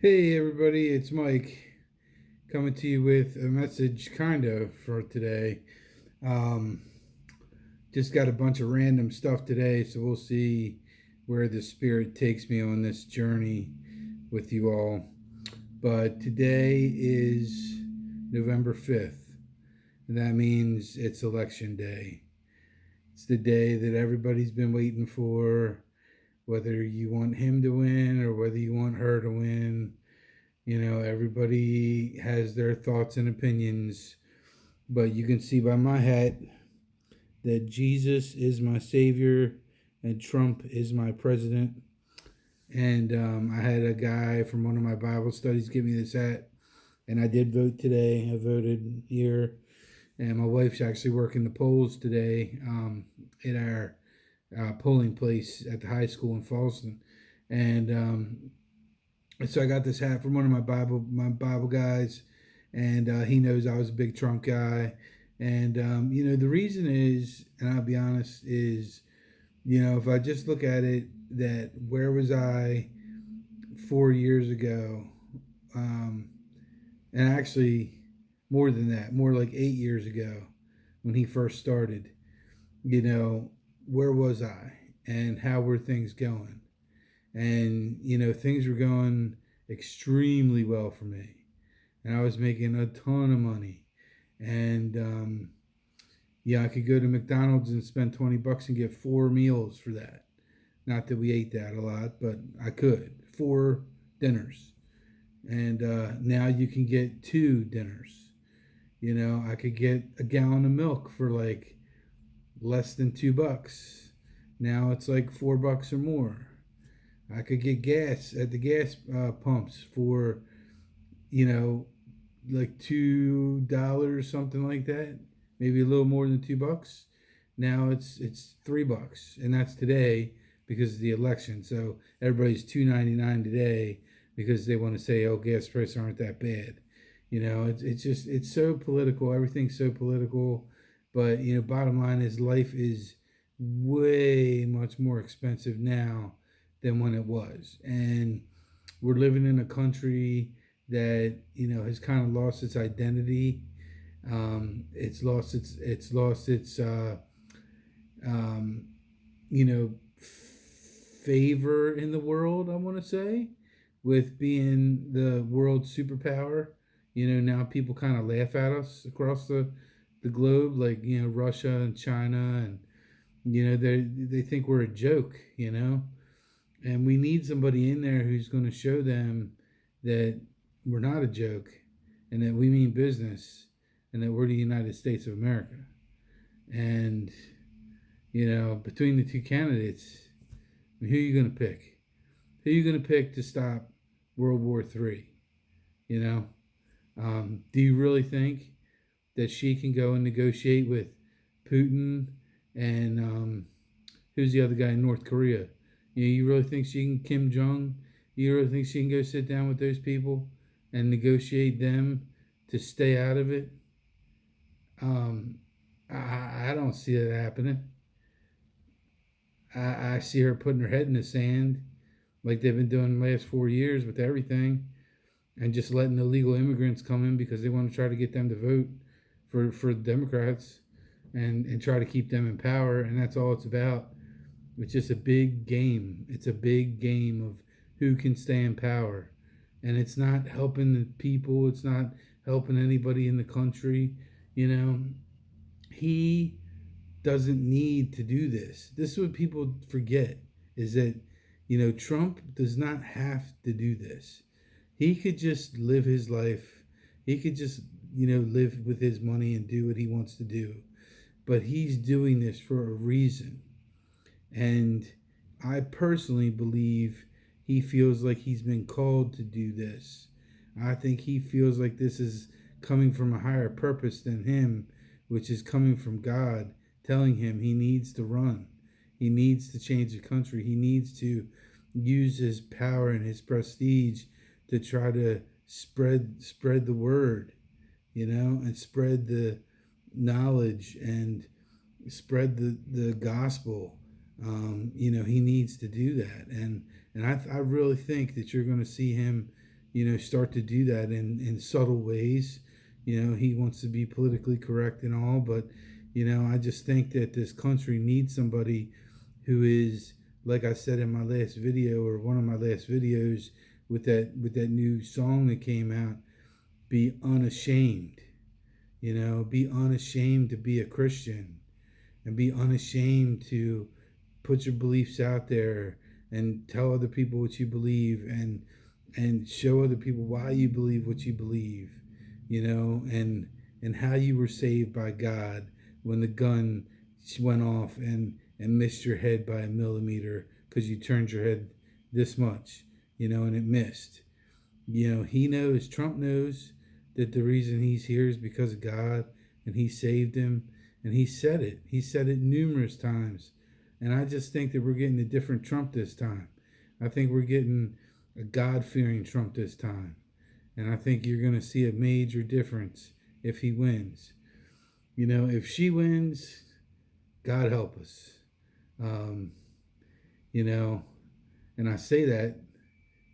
Hey everybody, it's Mike coming to you with a message kind of for today. Um, just got a bunch of random stuff today, so we'll see where the spirit takes me on this journey with you all. But today is November 5th, and that means it's election day. It's the day that everybody's been waiting for, whether you want him to win or whether you want her to win. You know, everybody has their thoughts and opinions, but you can see by my hat that Jesus is my savior and Trump is my president. And I had a guy from one of my Bible studies give me this hat, and I did vote today. I voted here, and my wife's actually working the polls today at our polling place at the high school in Fallston. And so I got this hat from one of my Bible guys, and he knows I was a big Trump guy. And the reason is, and I'll be honest, is if I just look at it, that where was I 4 years ago, um, and actually more than that, more like 8 years ago when he first started. Where was I, and how were things going? And things were going extremely well for me, and I was making a ton of money. And yeah, I could go to McDonald's and spend $20 and get four meals for that. Not that we ate that a lot, but I could four dinners. And now you can get two dinners. I could get a gallon of milk for like less than $2. Now it's like $4 or more. I could get gas at the gas pumps for, you know, like $2, something like that. Maybe a little more than $2. Now it's $3, and that's today because of the election. So everybody's $2.99 today because they want to say, oh, gas prices aren't that bad. It's just it's so political. Everything's so political. But bottom line is life is way much more expensive now than when it was. And we're living in a country that has kind of lost its identity. It's lost its um, you know favor in the world. I want to say, with being the world superpower. Now people kind of laugh at us across the globe, like Russia and China, and they think we're a joke. And we need somebody in there who's going to show them that we're not a joke, and that we mean business, and that we're the United States of America. And between the two candidates, who are you going to pick? Who are you going to pick to stop World War III? Do you really think that she can go and negotiate with Putin and who's the other guy in North Korea? You really think she can, Kim Jong? You really think she can go sit down with those people and negotiate them to stay out of it? I don't see that happening. I see her putting her head in the sand like they've been doing the last 4 years with everything, and just letting illegal immigrants come in because they want to try to get them to vote for Democrats, and try to keep them in power. And that's all it's about. It's just a big game. It's a big game of who can stay in power. And it's not helping the people. It's not helping anybody in the country. He doesn't need to do this. This is what people forget, is that, Trump does not have to do this. He could just live his life. He could just, live with his money and do what he wants to do. But he's doing this for a reason. And I personally believe he feels like he's been called to do this. I think he feels like this is coming from a higher purpose than him, which is coming from God telling him he needs to run. He needs to change the country. He needs to use his power and his prestige to try to spread the word, and spread the knowledge, and spread the gospel. He needs to do that. And I really think that you're going to see him, start to do that in subtle ways. He wants to be politically correct and all, but I just think that this country needs somebody who is, like I said in my last video, or one of my last videos, with that new song that came out, be unashamed. Be unashamed to be a Christian, and be unashamed to put your beliefs out there and tell other people what you believe, and show other people why you believe what you believe, and how you were saved by God when the gun went off and missed your head by a millimeter because you turned your head this much, and it missed. He knows, Trump knows, that the reason he's here is because of God, and he saved him, and he said it. He said it numerous times. And I just think that we're getting a different Trump this time. I think we're getting a God-fearing Trump this time. And I think you're going to see a major difference if he wins. If she wins, God help us. And I say that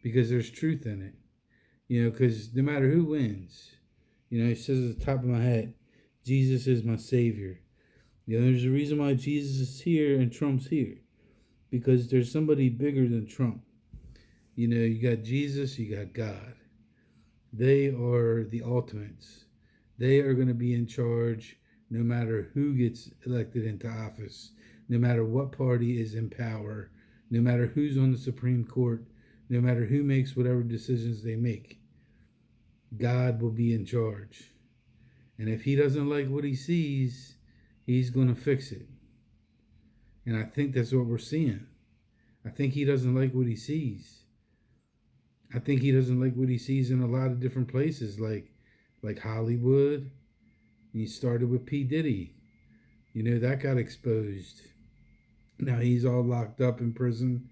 because there's truth in it. Because no matter who wins, it says at the top of my head, Jesus is my Savior. There's a reason why Jesus is here and Trump's here. Because there's somebody bigger than Trump. You got Jesus, you got God. They are the ultimates. They are going to be in charge no matter who gets elected into office, no matter what party is in power, no matter who's on the Supreme Court, no matter who makes whatever decisions they make. God will be in charge. And if he doesn't like what he sees, he's going to fix it. And I think that's what we're seeing. I think he doesn't like what he sees. I think he doesn't like what he sees in a lot of different places, like Hollywood. He started with P. Diddy. That got exposed. Now he's all locked up in prison.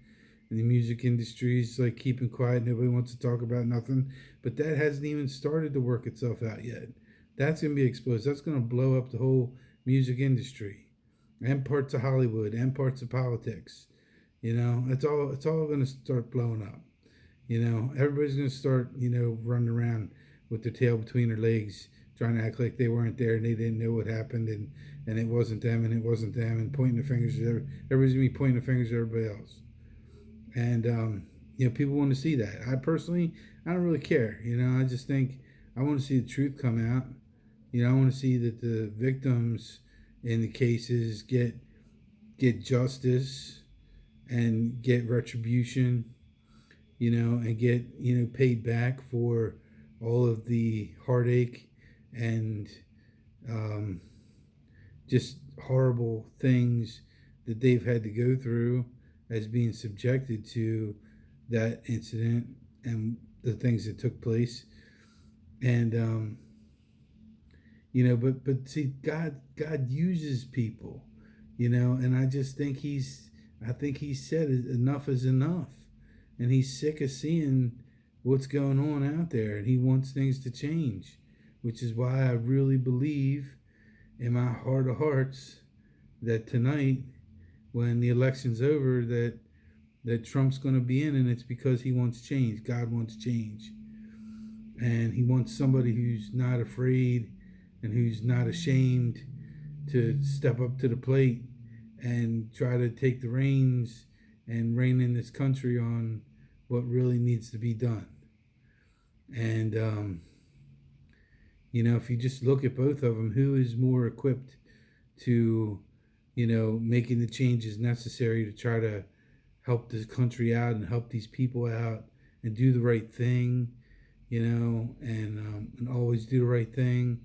And the music industry's like keeping quiet. Nobody wants to talk about nothing. But that hasn't even started to work itself out yet. That's going to be exposed. That's going to blow up the whole music industry and parts of Hollywood and parts of politics. It's all going to start blowing up. Everybody's going to start, running around with their tail between their legs, trying to act like they weren't there and they didn't know what happened, and it wasn't them and it wasn't them, and pointing the fingers at everybody's going to be pointing the fingers at everybody else. And, people want to see that. I personally, I don't really care. I just think I want to see the truth come out. I want to see that the victims in the cases get justice and get retribution, and get, paid back for all of the heartache and just horrible things that they've had to go through as being subjected to that incident and the things that took place. And but see, God uses people, and I just think he's said enough is enough, and he's sick of seeing what's going on out there, and he wants things to change, which is why I really believe in my heart of hearts that tonight, when the election's over, that Trump's going to be in, and it's because he wants change. God wants change, and he wants somebody who's not afraid and who's not ashamed to step up to the plate and try to take the reins and rein in this country on what really needs to be done. And if you just look at both of them, who is more equipped to making the changes necessary to try to help this country out and help these people out and do the right thing, and always do the right thing.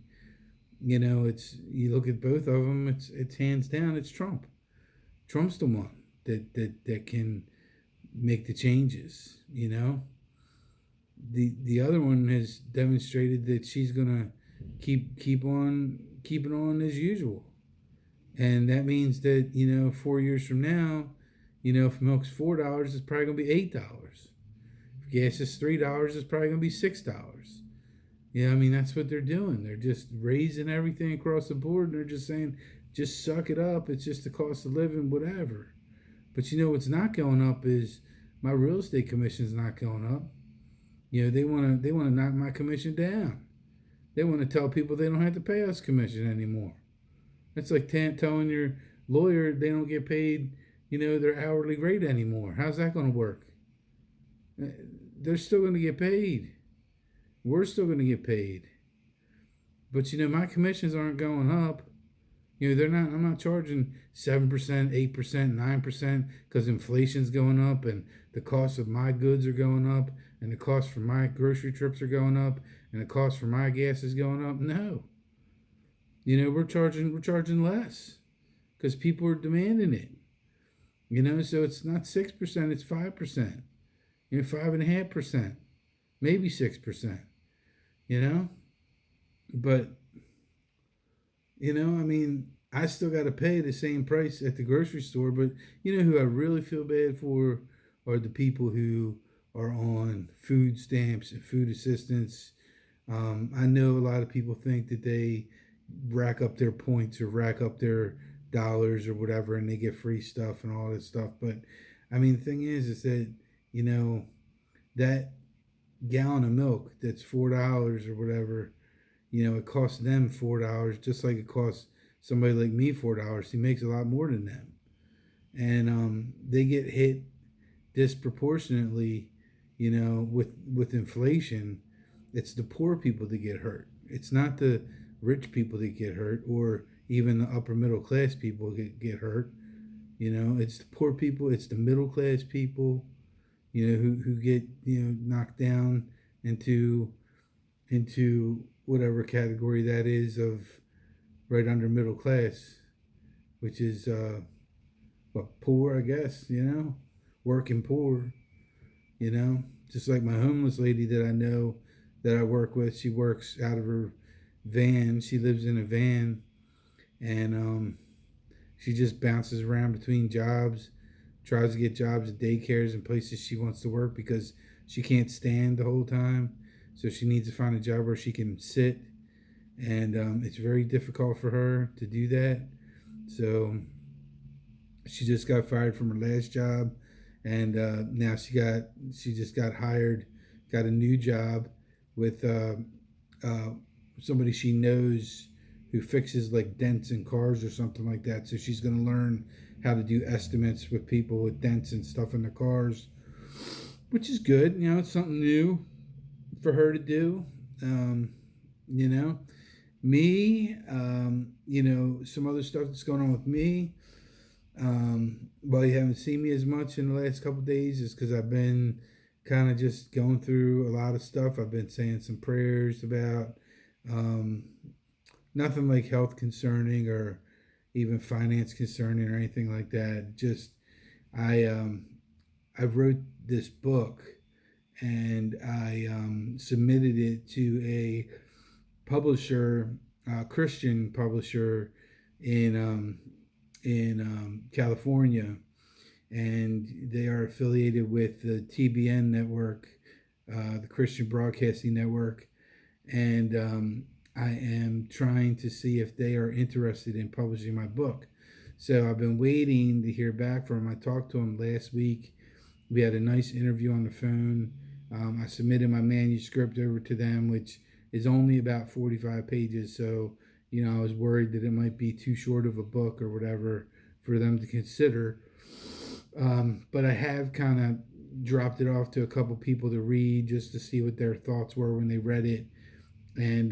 It's, you look at both of them, it's hands down, it's Trump. Trump's the one that can make the changes. The other one has demonstrated that she's gonna keep on keeping on as usual, and that means that 4 years from now, if milk's $4, it's probably gonna be $8. If gas is $3, it's probably gonna be $6. That's what they're doing. They're just raising everything across the board, and they're just saying, just suck it up. It's just the cost of living, whatever. But what's not going up is my real estate commission's not going up. They want to knock my commission down. They want to tell people they don't have to pay us commission anymore. That's like telling your lawyer they don't get paid, their hourly rate anymore. How's that going to work? They're still going to get paid. We're still going to get paid. But my commissions aren't going up. They're not. I'm not charging 7%, 8%, 9% because inflation's going up and the cost of my goods are going up and the cost for my grocery trips are going up and the cost for my gas is going up. No. We're charging less because people are demanding it. So it's not 6%, it's 5%. 5.5%, maybe 6%. But I still got to pay the same price at the grocery store. But who I really feel bad for are the people who are on food stamps and food assistance. I know a lot of people think that they rack up their points or rack up their dollars or whatever and they get free stuff and all this stuff. But the thing is that, that gallon of milk that's $4 or whatever, it costs them $4 just like it costs somebody like me $4. He makes a lot more than them. And they get hit disproportionately, with inflation. It's the poor people that get hurt. It's not the rich people that get hurt or even the upper middle class people get hurt. It's the poor people, it's the middle class people, who get, knocked down into whatever category that is of right under middle class, which is poor, I guess, working poor, just like my homeless lady that I know that I work with. She works out of her van. She lives in a van, and she just bounces around between jobs, tries to get jobs at daycares and places she wants to work because she can't stand the whole time. So she needs to find a job where she can sit, and it's very difficult for her to do that. So she just got fired from her last job, and now she just got hired, got a new job with somebody she knows who fixes like dents in cars or something like that. So she's going to learn how to do estimates with people with dents and stuff in their cars, which is good. It's something new for her to do. Me, some other stuff that's going on with me. Why you haven't seen me as much in the last couple of days is because I've been kind of just going through a lot of stuff. I've been saying some prayers about nothing like health concerning or even finance concerning or anything like that. Just I wrote this book and I submitted it to a publisher, Christian publisher in California, and they are affiliated with the TBN network, the Christian Broadcasting Network, and I am trying to see if they are interested in publishing my book. So I've been waiting to hear back from them. I talked to them last week. We had a nice interview on the phone. I submitted my manuscript over to them, which is only about 45 pages. So, I was worried that it might be too short of a book or whatever for them to consider. But I have kind of dropped it off to a couple people to read just to see what their thoughts were when they read it. And,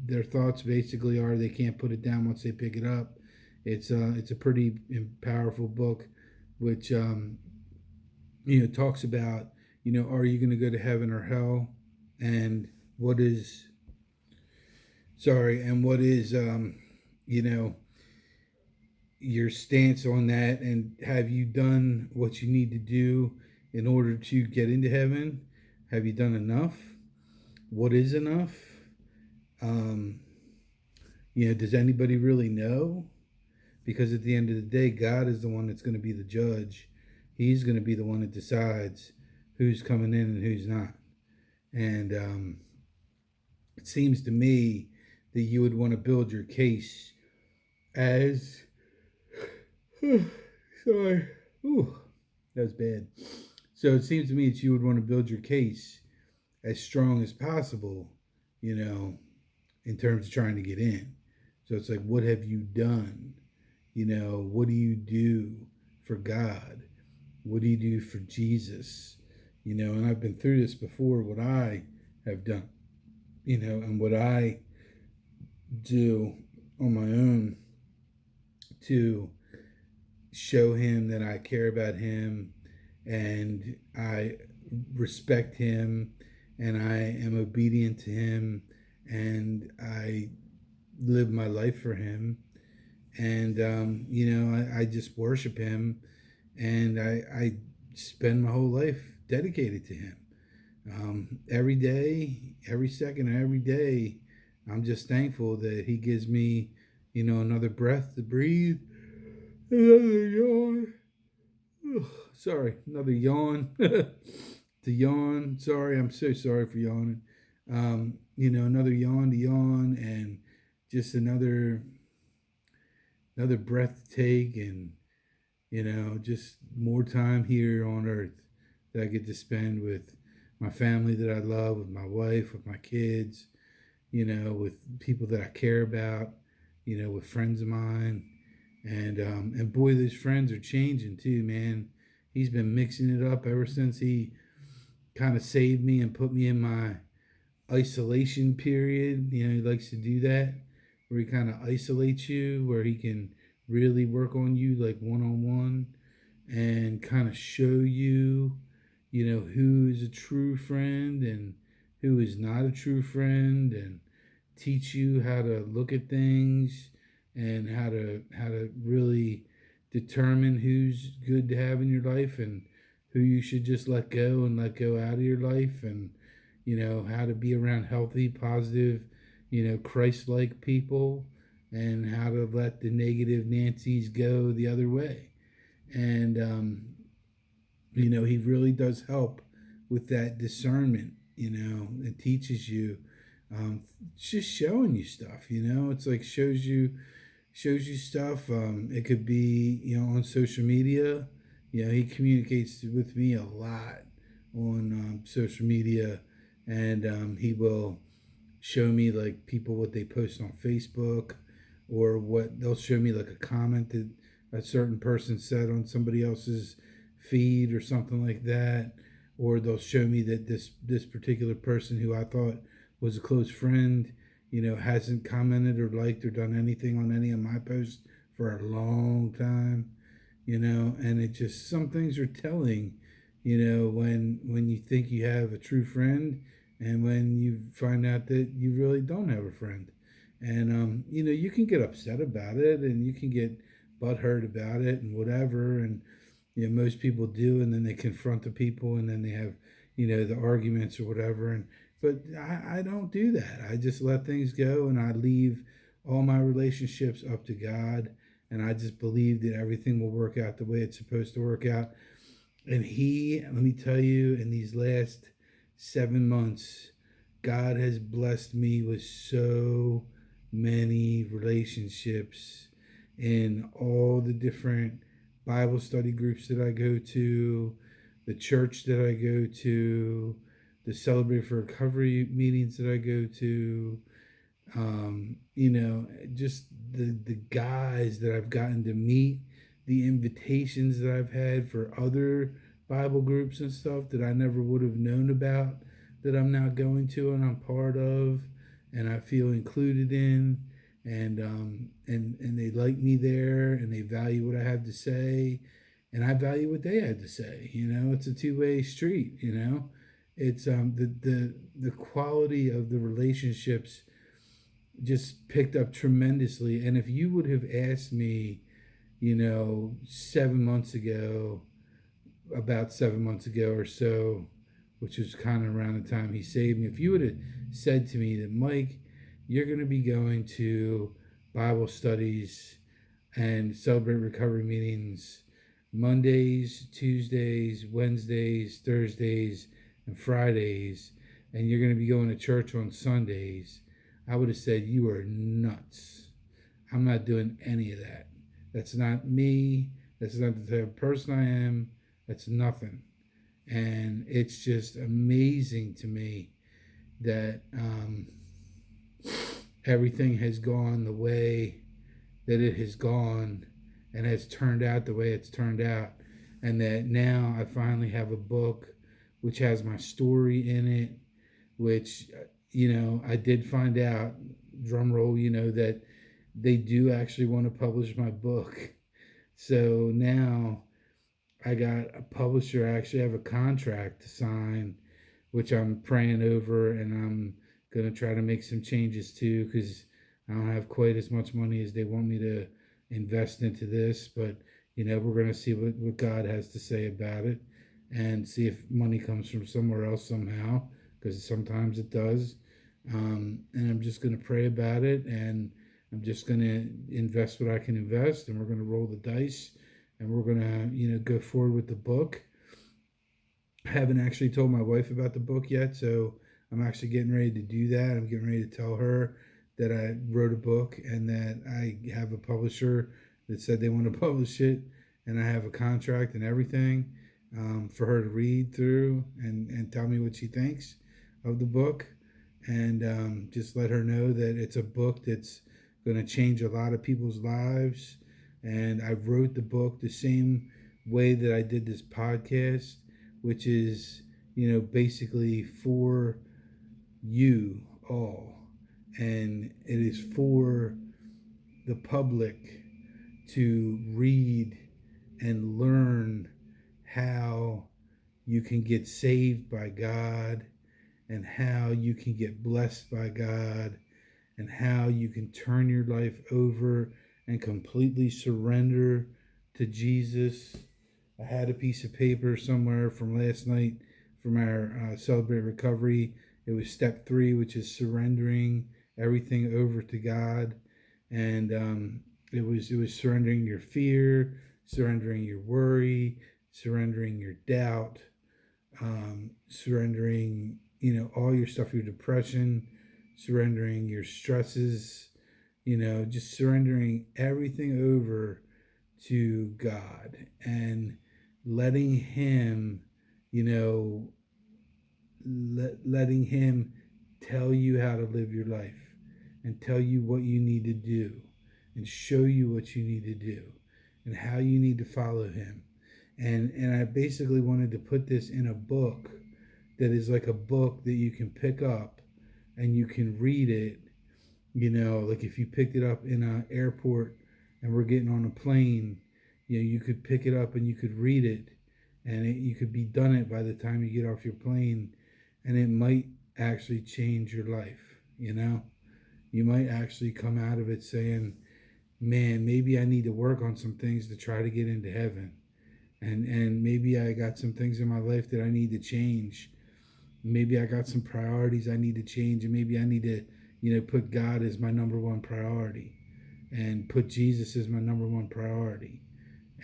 their thoughts basically are they can't put it down once they pick it up. It's a pretty powerful book, which, talks about, are you going to go to heaven or hell? And what is, your stance on that, and have you done what you need to do in order to get into heaven? Have you done enough? What is enough? Does anybody really know? Because at the end of the day, God is the one that's going to be the judge. He's going to be the one that decides who's coming in and who's not. And it seems to me that you would want to build your case as sorry. Ooh, that was bad. So it seems to me that you would want to build your case as strong as possible, in terms of trying to get in. So it's like, what have you done? What do you do for God? What do you do for Jesus? And I've been through this before, what I have done, and what I do on my own to show him that I care about him and I respect him and I am obedient to him and I live my life for him. And, I just worship him and I spend my whole life dedicated to him. Every day, every second of every day, I'm just thankful that he gives me, another breath to breathe, another yawn. Sorry, another yawn. To yawn. Sorry, I'm so sorry for yawning. Another yawn to yawn, and just another breath to take, and just more time here on earth that I get to spend with my family that I love, with my wife, with my kids, with people that I care about, with friends of mine. And boy, those friends are changing too, man. He's been mixing it up ever since he kind of saved me and put me in my isolation period. He likes to do that, where he kind of isolates you, where he can really work on you like one on one and kind of show you, who is a true friend and who is not a true friend, and teach you how to look at things and how to really determine who's good to have in your life and who you should just let go and let go out of your life, and how to be around healthy, positive, Christ-like people, and how to let the negative Nancy's go the other way. And he really does help with that discernment. It teaches you, just showing you stuff. It's like shows you stuff. It could be on social media. He communicates with me a lot on social media, and he will show me like people what they post on Facebook, or what they'll show me like a comment that a certain person said on somebody else's feed or something like that, or they'll show me that this particular person who I thought was a close friend, hasn't commented or liked or done anything on any of my posts for a long time, and it just, some things are telling, when you think you have a true friend and when you find out that you really don't have a friend. And you can get upset about it and you can get butthurt about it and whatever, and most people do, and then they confront the people and then they have the arguments or whatever. And but I don't do that. I just let things go and I leave all my relationships up to God, and I just believe that everything will work out the way it's supposed to work out. And let me tell you, in these last 7 months, God has blessed me with so many relationships in all the different Bible study groups that I go to, the church that I go to, the Celebrate for Recovery meetings that I go to, just the guys that I've gotten to meet, the invitations that I've had for other Bible groups and stuff that I never would have known about, that I'm now going to and I'm part of, and I feel included in, and they like me there, and they value what I have to say, and I value what they had to say. It's a two-way street. It's the quality of the relationships just picked up tremendously. And if you would have asked me, 7 months ago, about 7 months ago or so, which was kind of around the time he saved me, if you would have said to me that, Mike, you're going to be going to Bible studies and Celebrate Recovery meetings Mondays, Tuesdays, Wednesdays, Thursdays, and Fridays, and you're going to be going to church on Sundays, I would have said, you are nuts. I'm not doing any of that. That's not me. That's not the type of person I am. That's nothing. And it's just amazing to me that everything has gone the way that it has gone and has turned out the way it's turned out. And that now I finally have a book which has my story in it, which, I did find out, drum roll, that they do actually want to publish my book. So now I got a publisher. I actually have a contract to sign, which I'm praying over, and I'm gonna try to make some changes too, because I don't have quite as much money as they want me to invest into this. But we're gonna see what God has to say about it, and see if money comes from somewhere else somehow, because sometimes it does. And I'm just gonna pray about it, and I'm just gonna invest what I can invest, and we're gonna roll the dice, and we're gonna go forward with the book. I haven't actually told my wife about the book yet, so I'm actually getting ready to do that. I'm getting ready to tell her that I wrote a book and that I have a publisher that said they want to publish it, and I have a contract and everything, for her to read through and tell me what she thinks of the book, and just let her know that it's a book that's going to change a lot of people's lives. And I wrote the book the same way that I did this podcast, which is, basically for you all. And it is for the public to read and learn how you can get saved by God, and how you can get blessed by God, and how you can turn your life over and completely surrender to Jesus. I had a piece of paper somewhere from last night from our Celebrate Recovery. It was step 3, which is surrendering everything over to God, and it was surrendering your fear, surrendering your worry, surrendering your doubt, surrendering all your stuff, your depression, surrendering your stresses, just surrendering everything over to God, and letting Him, letting Him tell you how to live your life, and tell you what you need to do, and show you what you need to do, and how you need to follow Him. And I basically wanted to put this in a book that is like a book that you can pick up and you can read it. Like if you picked it up in an airport and we're getting on a plane, you could pick it up and you could read it, and you could be done it by the time you get off your plane, and it might actually change your life. You might actually come out of it saying, man, maybe I need to work on some things to try to get into heaven. And maybe I got some things in my life that I need to change. Maybe I got some priorities I need to change, and maybe I need to, put God as my number one priority, and put Jesus as my number one priority.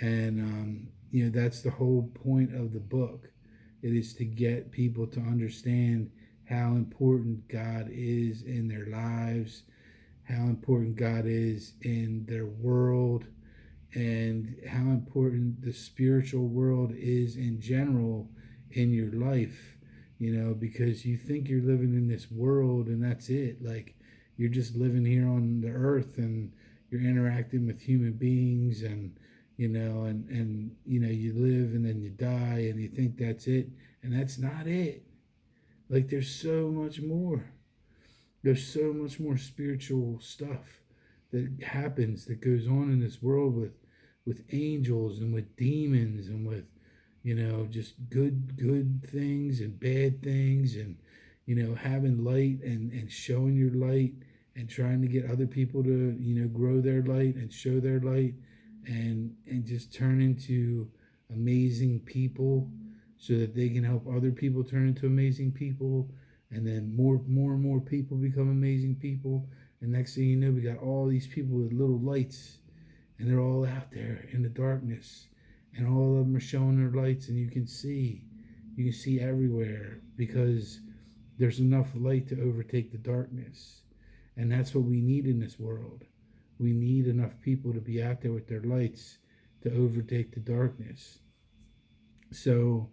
And that's the whole point of the book. It is to get people to understand how important God is in their lives, how important God is in their world, and how important the spiritual world is in general in your life. Because you think you're living in this world and that's it. Like, you're just living here on the earth, and you're interacting with human beings, and you live and then you die, and you think that's it, and that's not it. Like, there's so much more. There's so much more spiritual stuff that happens, that goes on in this world, with angels and with demons, and with just good things and bad things, and having light, and showing your light, and trying to get other people to grow their light and show their light, and just turn into amazing people, so that they can help other people turn into amazing people, and then more and more people become amazing people, and next thing you know, we got all these people with little lights, and they're all out there in the darkness, and all of them are showing their lights, and you can see everywhere, because there's enough light to overtake the darkness. And that's what we need in this world. We need enough people to be out there with their lights to overtake the darkness. So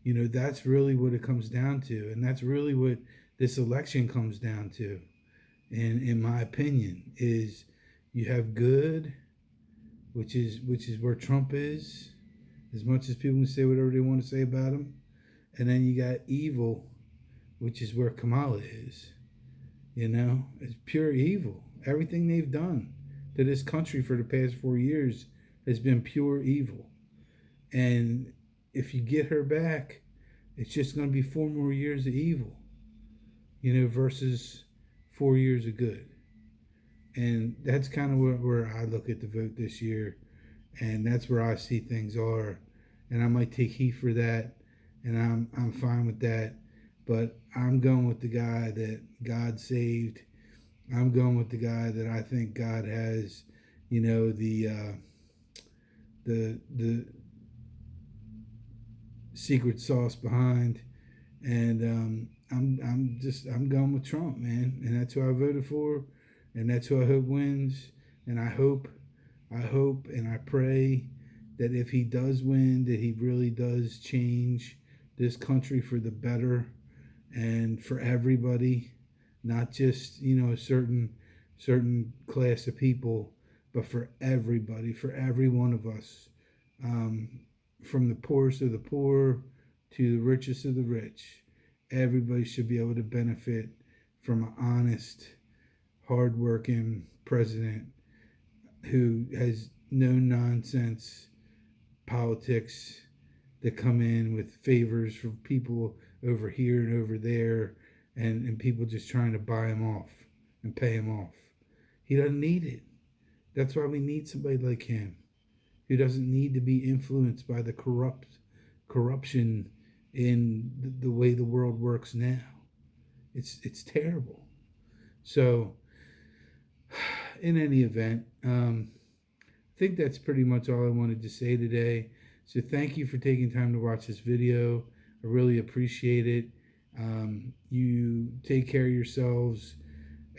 that's really what it comes down to, and that's really what this election comes down to, and in my opinion, is you have good, which is where Trump is, as much as people can say whatever they want to say about him, and then you got evil, which is where Kamala is. You know, it's pure evil. Everything they've done to this country for the past 4 years has been pure evil. And if you get her back, it's just going to be 4 more years of evil, versus 4 years of good. And that's kind of where I look at the vote this year. And that's where I see things are. And I might take heat for that. And I'm fine with that. But I'm going with the guy that God saved. I'm going with the guy that I think God has, the secret sauce behind. And I'm going with Trump, man. And that's who I voted for. And that's who I hope wins. And I hope and I pray that if he does win, that he really does change this country for the better and for everybody, not just, a certain class of people, but for everybody, for every one of us, from the poorest of the poor to the richest of the rich. Everybody should be able to benefit from an honest, hardworking president who has no nonsense politics that come in with favors for people over here and over there, and people just trying to buy him off and pay him off. He doesn't need it. That's why we need somebody like him, who doesn't need to be influenced by the corruption in the way the world works now. It's terrible. So, in any event, I think that's pretty much all I wanted to say today. So thank you for taking time to watch this video. I really appreciate it. You take care of yourselves.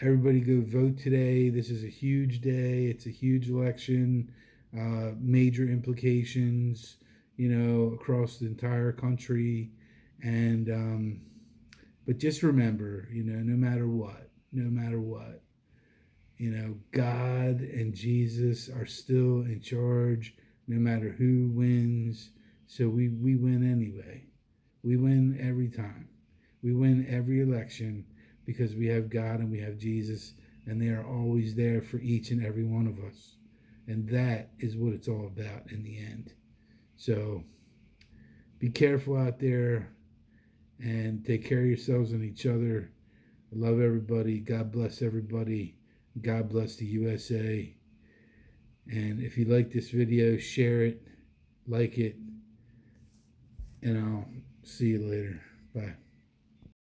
Everybody go vote today. This is a huge day. It's a huge election. Major implications, across the entire country. And but just remember, no matter what, God and Jesus are still in charge, no matter who wins. So we win anyway. We win every time. We win every election because we have God and we have Jesus, and they are always there for each and every one of us. And that is what it's all about in the end. So be careful out there and take care of yourselves and each other. I love everybody. God bless everybody. God bless the USA. And if you like this video, share it, like it, and I'll see you later. Bye.